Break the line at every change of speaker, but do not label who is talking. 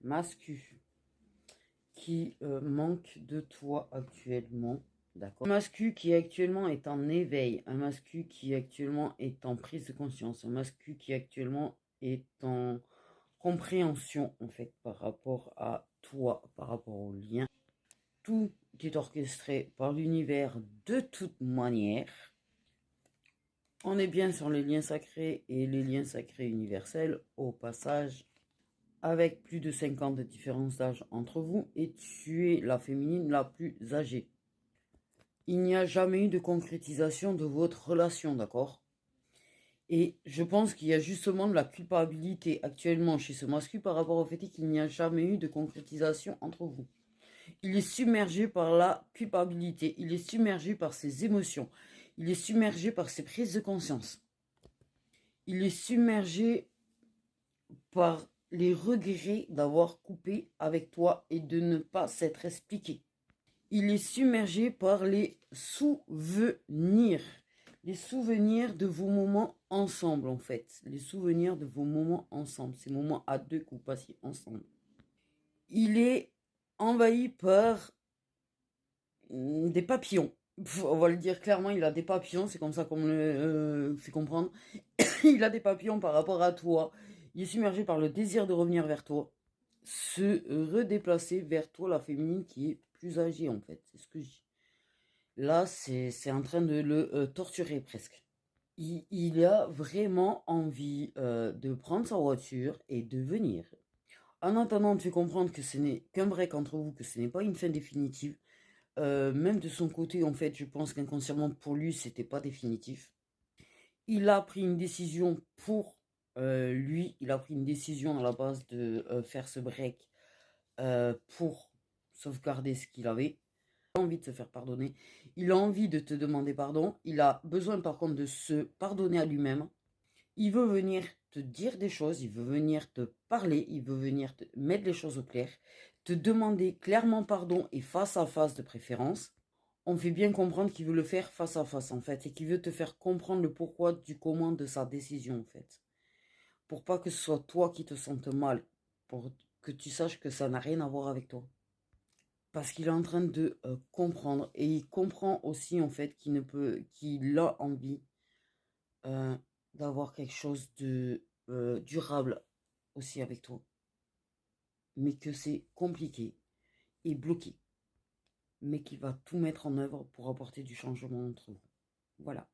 mascu qui manque de toi actuellement. D'accord. Un mascu qui actuellement est en éveil, un mascu qui actuellement est en prise de conscience, un mascu qui actuellement est en compréhension en fait par rapport à toi, par rapport au lien. Tout est orchestré par l'univers de toute manière. On est bien sur les liens sacrés et les liens sacrés universels au passage, avec plus de 50 de différence d'âge entre vous et tu es la féminine la plus âgée. Il n'y a jamais eu de concrétisation de votre relation, d'accord? Et je pense qu'il y a justement de la culpabilité actuellement chez ce masculin par rapport au fait qu'il n'y a jamais eu de concrétisation entre vous. Il est submergé par la culpabilité, il est submergé par ses émotions, il est submergé par ses prises de conscience. Il est submergé par les regrets d'avoir coupé avec toi et de ne pas s'être expliqué. Il est submergé par les souvenirs de vos moments ensemble en fait. Les souvenirs de vos moments ensemble, ces moments à deux que vous passiez ensemble. Il est envahi par des papillons. On va le dire clairement, il a des papillons, c'est comme ça qu'on me le fait comprendre. Il a des papillons par rapport à toi. Il est submergé par le désir de revenir vers toi. Se redéplacer vers toi, la féminine qui est plus âgée en fait. C'est ce que je dis. Là, c'est en train de le torturer presque. Il a vraiment envie de prendre sa voiture et de venir. En attendant, tu fais comprendre que ce n'est qu'un break entre vous, que ce n'est pas une fin définitive. Même de son côté, en fait, je pense qu'inconsciemment pour lui, c'était pas définitif. Il a pris une décision pour lui. Il a pris une décision à la base de faire ce break pour sauvegarder ce qu'il avait. Il a envie de se faire pardonner. Il a envie de te demander pardon. Il a besoin par contre de se pardonner à lui-même. Il veut venir te dire des choses, il veut venir te parler, il veut venir te mettre les choses au clair, te demander clairement pardon et face à face de préférence. On fait bien comprendre qu'il veut le faire face à face en fait et qu'il veut te faire comprendre le pourquoi du comment de sa décision en fait. Pour pas que ce soit toi qui te sentes mal, pour que tu saches que ça n'a rien à voir avec toi. Parce qu'il est en train de comprendre et il comprend aussi en fait qu'il a envie d'avoir quelque chose de durable aussi avec toi. Mais que c'est compliqué et bloqué. Mais qu'il va tout mettre en œuvre pour apporter du changement entre vous. Voilà.